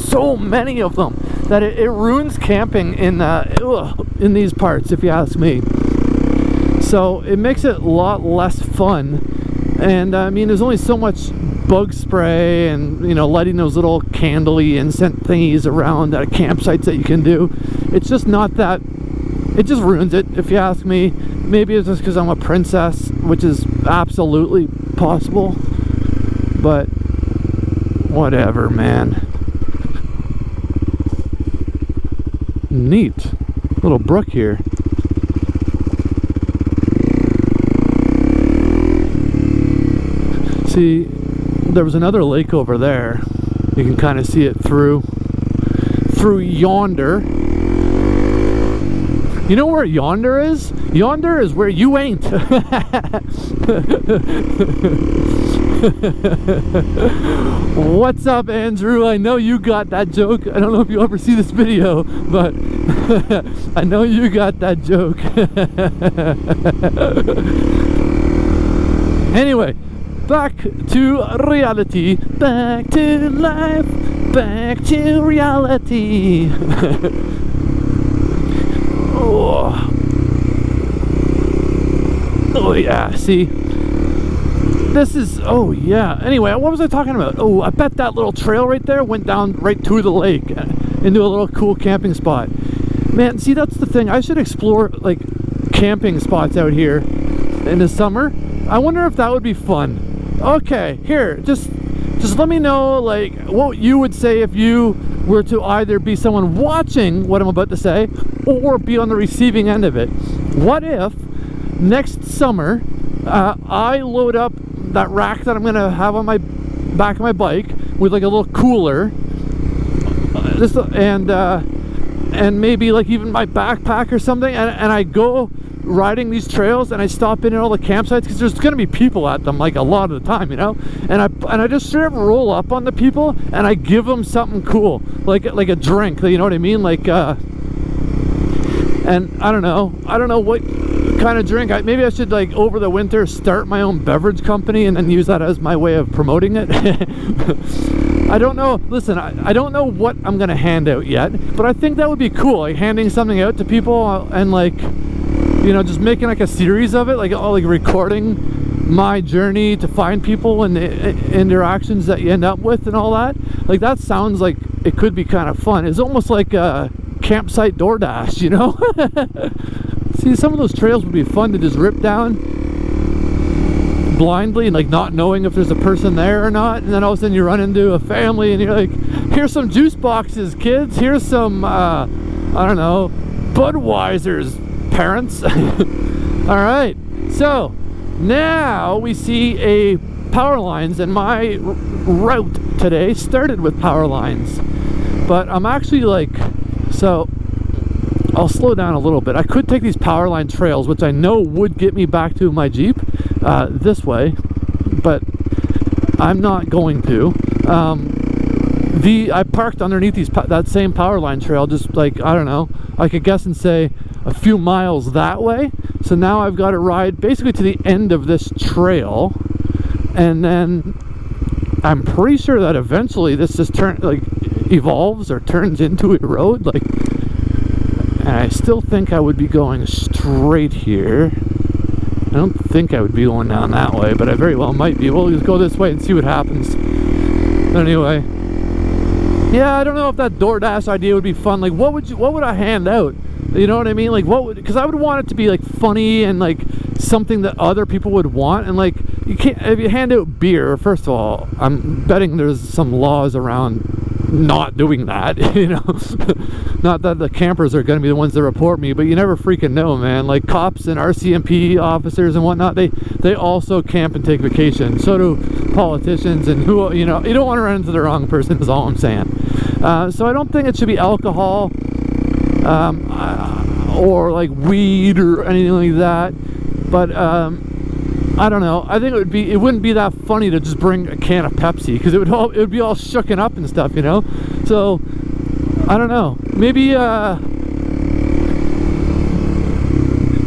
so many of them that it ruins camping in these parts, if you ask me. So it makes it a lot less fun. And I mean, there's only so much bug spray and, you know, lighting those little candly incense thingies around at campsites that you can do. It's just not that, it just ruins it, if you ask me. Maybe it's just because I'm a princess, which is absolutely possible, but whatever, man. Neat little brook here. See, there was another lake over there. You can kind of see it through yonder. You know where yonder is? Yonder is where you ain't. What's up, Andrew? I know you got that joke. I don't know if you ever see this video, but I know you got that joke. Anyway, back to reality, back to life, back to reality. Oh yeah, see, this is, oh yeah, anyway, what was I talking about? Oh, I bet that little trail right there went down right to the lake into a little cool camping spot. Man, see, that's the thing, I should explore like camping spots out here in the summer. I wonder if that would be fun. Okay, here, just let me know like what you would say if you were to either be someone watching what I'm about to say or be on the receiving end of it. What if next summer I load up that rack that I'm gonna have on my back of my bike with like a little cooler, and maybe like even my backpack or something, and I go riding these trails, and I stop in at all the campsites, because there's gonna be people at them like a lot of the time, you know, and I just sort of roll up on the people and I give them something cool, like a drink, you know what I mean, like and I don't know what kind of drink. Maybe I should, like, over the winter start my own beverage company and then use that as my way of promoting it. I don't know. Listen, I don't know what I'm gonna hand out yet, but I think that would be cool, like handing something out to people and, like, you know, just making like a series of it, like recording my journey to find people and the interactions that you end up with and all that. Like, that sounds like it could be kind of fun. It's almost like a campsite DoorDash, you know. See, some of those trails would be fun to just rip down blindly and like not knowing if there's a person there or not, and then all of a sudden you run into a family and you're like, here's some juice boxes, kids, here's some I don't know, Budweiser's, parents. All right, so now we see a power lines, and my route today started with power lines, but I'm actually like, so I'll slow down a little bit. I could take these power line trails, which I know would get me back to my Jeep this way, but I'm not going to. I parked underneath that same power line trail, just like, I don't know, I could guess and say a few miles that way. So now I've got to ride basically to the end of this trail, and then I'm pretty sure that eventually this just evolves or turns into a road, like. And I still think I would be going straight here. I don't think I would be going down that way, but I very well might be. We'll just go this way and see what happens. But anyway, Yeah, I don't know if that DoorDash idea would be fun. Like, what would I hand out? You know what I mean? Like, because I would want it to be like funny and like something that other people would want. And like, you can't, if you hand out beer, first of all, I'm betting there's some laws around not doing that, you know. Not that the campers are going to be the ones that report me, but you never freaking know, man. Like, cops and RCMP officers and whatnot, they also camp and take vacation. So do politicians, and who, you know, you don't want to run into the wrong person is all I'm saying. So I don't think it should be alcohol or like weed or anything like that, but I don't know. I think it wouldn't be that funny to just bring a can of Pepsi, because it would be all shooken up and stuff, you know. So I don't know. Maybe I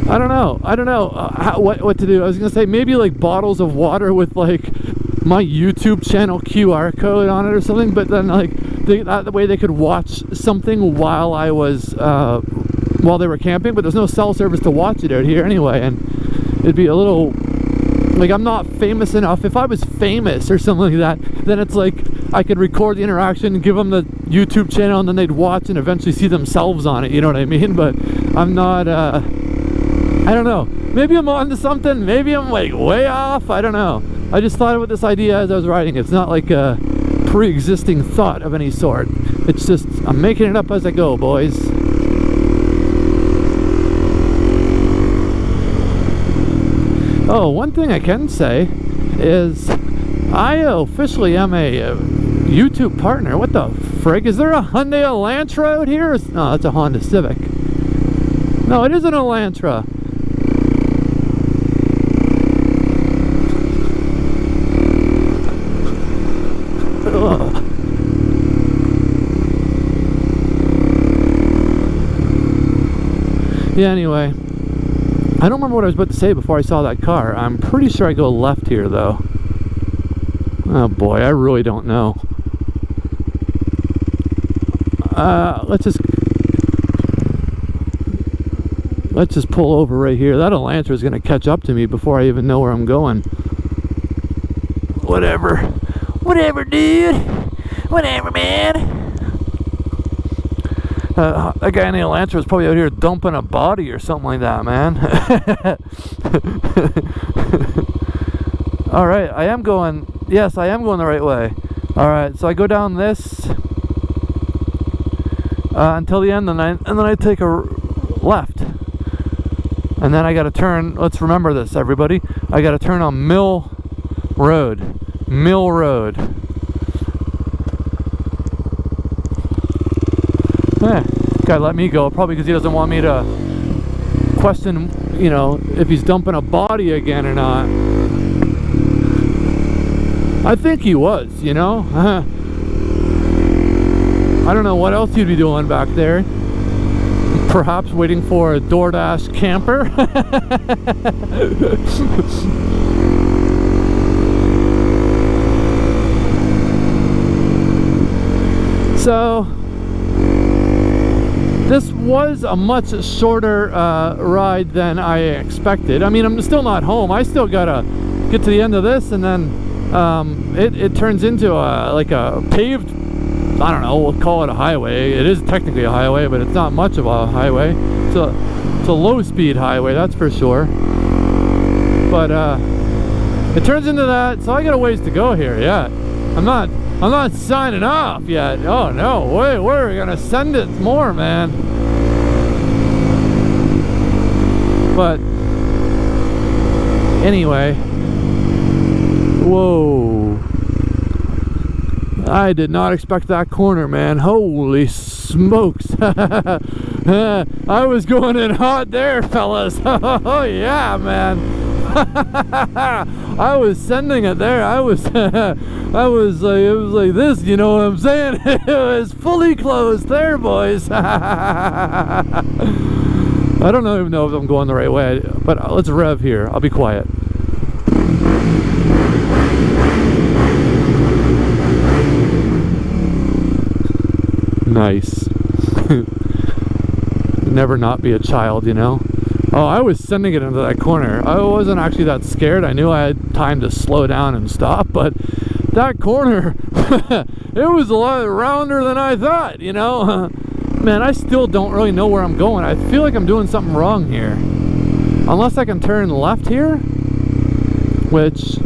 don't know what to do. I was gonna say maybe like bottles of water with like my YouTube channel QR code on it or something, but then like that way they could watch something while I was while they were camping. But there's no cell service to watch it out here anyway, and it'd be a little like, I'm not famous enough. If I was famous or something like that, then it's like I could record the interaction, give them the YouTube channel, and then they'd watch and eventually see themselves on it, you know what I mean? But I'm not I don't know, maybe I'm onto something, maybe I'm like way off, I don't know. I just thought about this idea as I was writing. It's not like a pre-existing thought of any sort. It's just, I'm making it up as I go, boys. Oh, one thing I can say is I officially am a YouTube partner. What the frig? Is there a Hyundai Elantra out here? No, that's a Honda Civic. No, it isn't an Elantra. Ugh. Yeah, anyway. I don't remember what I was about to say before I saw that car. I'm pretty sure I go left here, though. Oh boy, I really don't know. Let's just pull over right here. That Elantra is going to catch up to me before I even know where I'm going. Whatever, dude. Whatever, man. That guy in the Elantra was probably out here dumping a body or something like that, man. Alright, I am going the right way. Alright, so I go down this until the end, and then I take a left. And then I gotta turn, let's remember this, everybody. I gotta turn on Mill Road. Mill Road. Guy let me go, probably because he doesn't want me to question, you know, if he's dumping a body again or not. I think he was, you know. I don't know what else he'd be doing back there. Perhaps waiting for a DoorDash camper. So this was a much shorter ride than I expected. I mean, I'm still not home. I still gotta get to the end of this, and then it turns into like a paved, I don't know, we'll call it a highway. It is technically a highway, but it's not much of a highway. It's a low-speed highway, that's for sure. But it turns into that, so I got a ways to go here. Yeah, I'm not signing off yet. Oh no, wait, we're gonna send it more, man. But anyway, whoa, I did not expect that corner, man. Holy smokes. I was going in hot there, fellas. Oh yeah, man. I was sending it there. I was like, it was like this, you know what I'm saying? It was fully closed there, boys. I don't even know if I'm going the right way, but let's rev here. I'll be quiet. Nice. Never not be a child, you know? Oh, I was sending it into that corner. I wasn't actually that scared. I knew I had time to slow down and stop, but that corner, it was a lot rounder than I thought, you know. Man, I still don't really know where I'm going. I feel like I'm doing something wrong here. Unless I can turn left here, which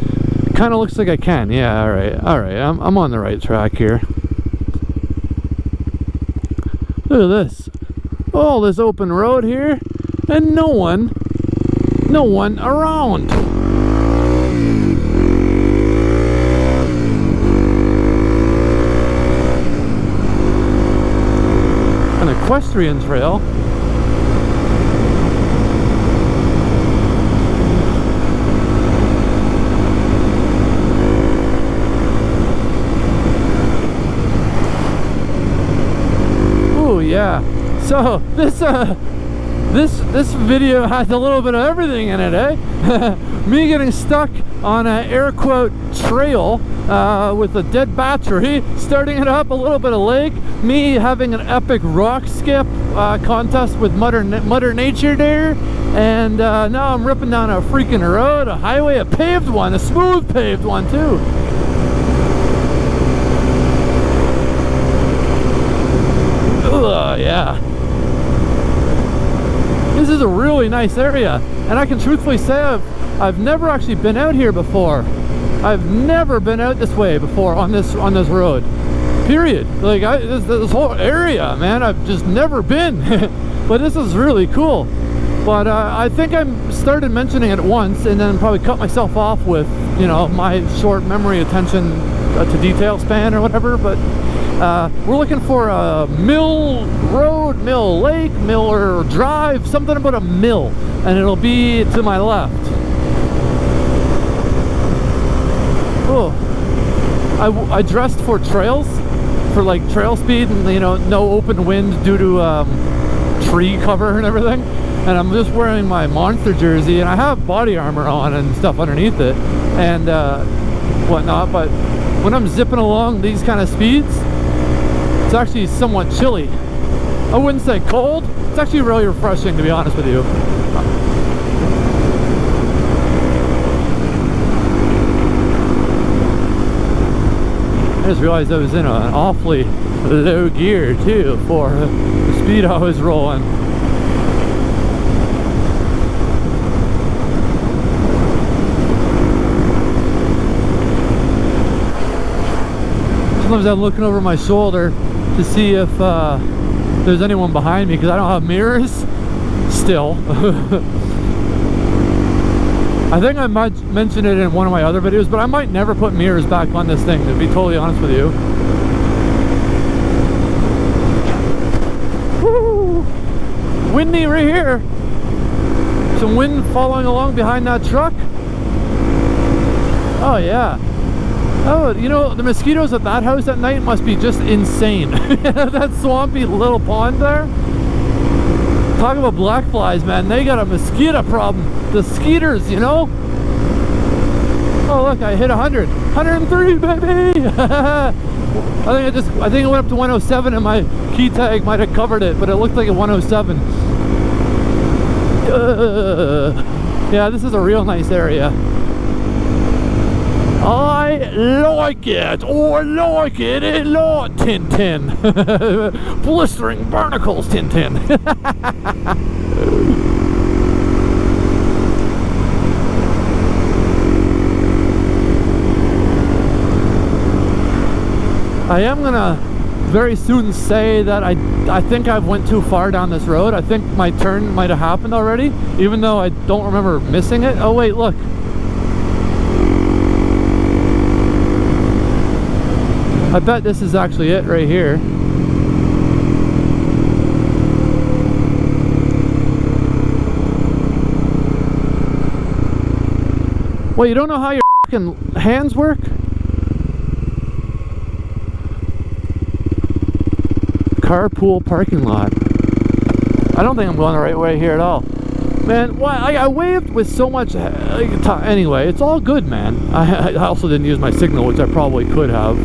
kind of looks like I can. Yeah, all right, I'm on the right track here. Look at this, all this open road here, and no one around. An equestrian trail. Yeah, so this video has a little bit of everything in it, eh? Me getting stuck on an air quote trail with a dead battery, starting it up, a little bit of lake, me having an epic rock skip contest with Mother Nature there, and now I'm ripping down a freaking road, a highway, a paved one, a smooth paved one too. Yeah, this is a really nice area, and I can truthfully say I've never actually been out here before. I've never been out this way before on this road, period. Like this whole area, man, I've just never been. But this is really cool. But I think I started mentioning it once and then probably cut myself off with, you know, my short memory attention to detail span or whatever. But we're looking for a mill road, mill lake, Miller Drive, something about a mill, and it'll be to my left. Oh, I dressed for trails, for like trail speed, and you know, no open wind due to tree cover and everything. And I'm just wearing my Monster jersey, and I have body armor on and stuff underneath it and whatnot. But when I'm zipping along these kind of speeds, it's actually somewhat chilly. I wouldn't say cold. It's actually really refreshing, to be honest with you. I just realized I was in an awfully low gear too for the speed I was rolling. Sometimes I'm looking over my shoulder to see if there's anyone behind me, because I don't have mirrors still. I think I might mention it in one of my other videos, but I might never put mirrors back on this thing, to be totally honest with you. Woo! Windy right here. Some wind following along behind that truck. Oh yeah. Oh, you know, the mosquitoes at that house at night must be just insane. That swampy little pond there. Talk about black flies, man. They got a mosquito problem. The skeeters, you know. Oh look, I hit 100. 103, baby. I think it went up to 107, and my key tag might have covered it, but it looked like a 107. Yeah, this is a real nice area. I like it. Oh, I like it a lot, Tintin. Blistering barnacles, Tintin. I am gonna very soon say that I think I've went too far down this road. I think my turn might have happened already, even though I don't remember missing it. Oh wait, look. I bet this is actually it right here. Well, you don't know how your fucking hands work? Carpool parking lot. I don't think I'm going the right way here at all. Man, why? I waved with so much anyway, it's all good, man. I also didn't use my signal, which I probably could have.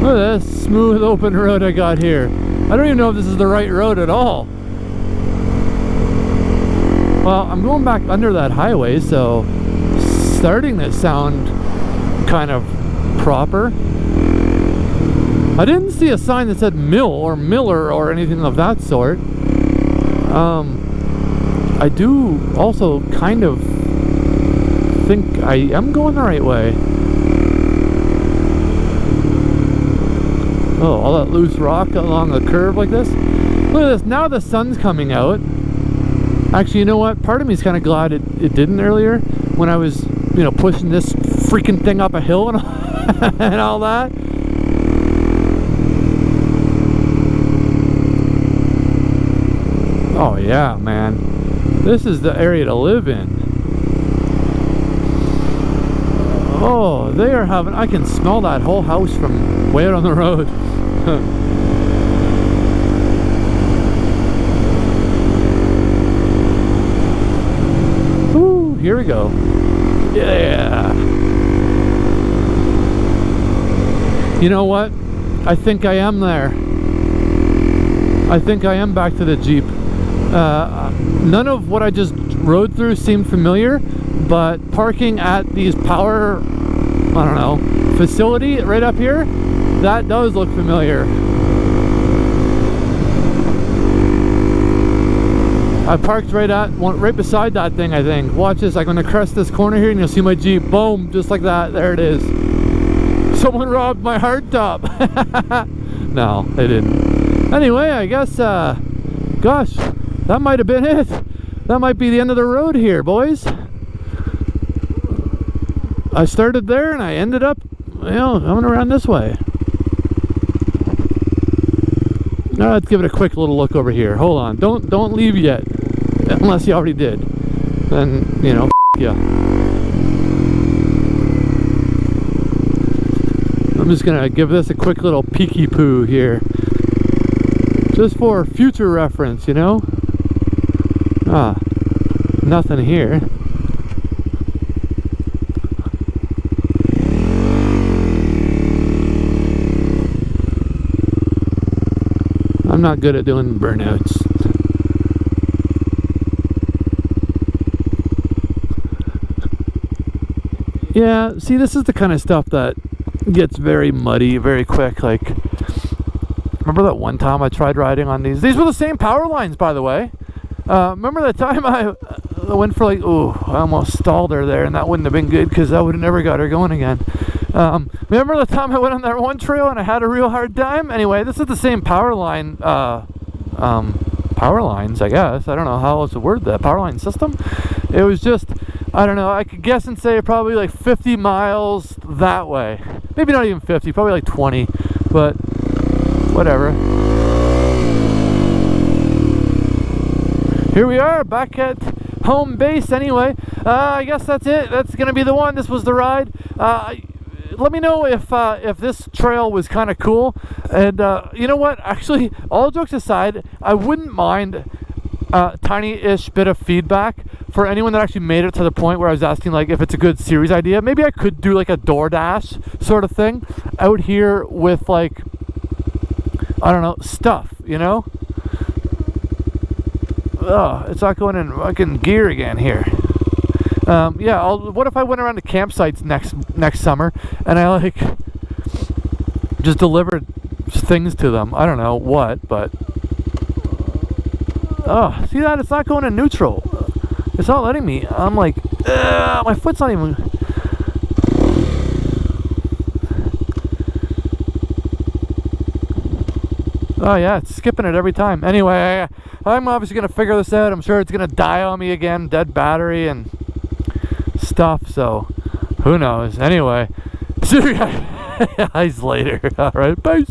Look at this smooth open road I got here. I don't even know if this is the right road at all. Well, I'm going back under that highway, so starting to sound kind of proper. I didn't see a sign that said mill or miller or anything of that sort. I do also kind of think I am going the right way. Oh, all that loose rock along a curve like this. Look at this, now the sun's coming out. Actually, you know what? Part of me is kind of glad it didn't earlier when I was, you know, pushing this freaking thing up a hill and, and all that. Oh yeah, man. This is the area to live in. Oh, they are having, I can smell that whole house from way out on the road. Ooh, here we go. Yeah. You know what? I think I am there. I think I am back to the Jeep. None of what I just rode through seemed familiar, but parking at these power, I don't know, facility right up here, that does look familiar. I parked right beside that thing, I think. Watch this, I'm gonna crest this corner here and you'll see my Jeep. Boom, just like that, there it is. Someone robbed my hardtop. No, they didn't. Anyway, I guess, gosh, that might have been it. That might be the end of the road here, boys. I started there and I ended up, you know, coming around this way. Now let's give it a quick little look over here. Hold on, don't leave yet, unless you already did. Then, you know, yeah. I'm just gonna give this a quick little peeky poo here, just for future reference, you know. Ah, nothing here. I'm not good at doing burnouts. Yeah, see, this is the kind of stuff that gets very muddy very quick. Like, remember that one time I tried riding on these? These were the same power lines, by the way. Remember that time I went for like, ooh, I almost stalled her there, and that wouldn't have been good because I would have never got her going again. Remember the time I went on that one trail and I had a real hard time? Anyway, this is the same power line, power lines, I guess. I don't know how else to word that. Power line system? It was just, I don't know, I could guess and say probably like 50 miles that way. Maybe not even 50, probably like 20, but whatever. Here we are, back at home base anyway. I guess that's it. That's gonna be the one. This was the ride. Let me know if this trail was kind of cool. And you know what? Actually, all jokes aside, I wouldn't mind a tiny-ish bit of feedback for anyone that actually made it to the point where I was asking like if it's a good series idea. Maybe I could do like a DoorDash sort of thing out here with like, I don't know, stuff, you know? Oh, it's not going in fucking gear again here. Yeah, what if I went around to campsites next summer and I like just delivered things to them? I don't know what, but oh, see that? It's not going in neutral. It's not letting me. I'm like, my foot's not even. Oh yeah, it's skipping it every time. Anyway, I'm obviously gonna figure this out. I'm sure it's gonna die on me again, dead battery and stuff, so who knows. Anyway, see you guys later. All right, bye.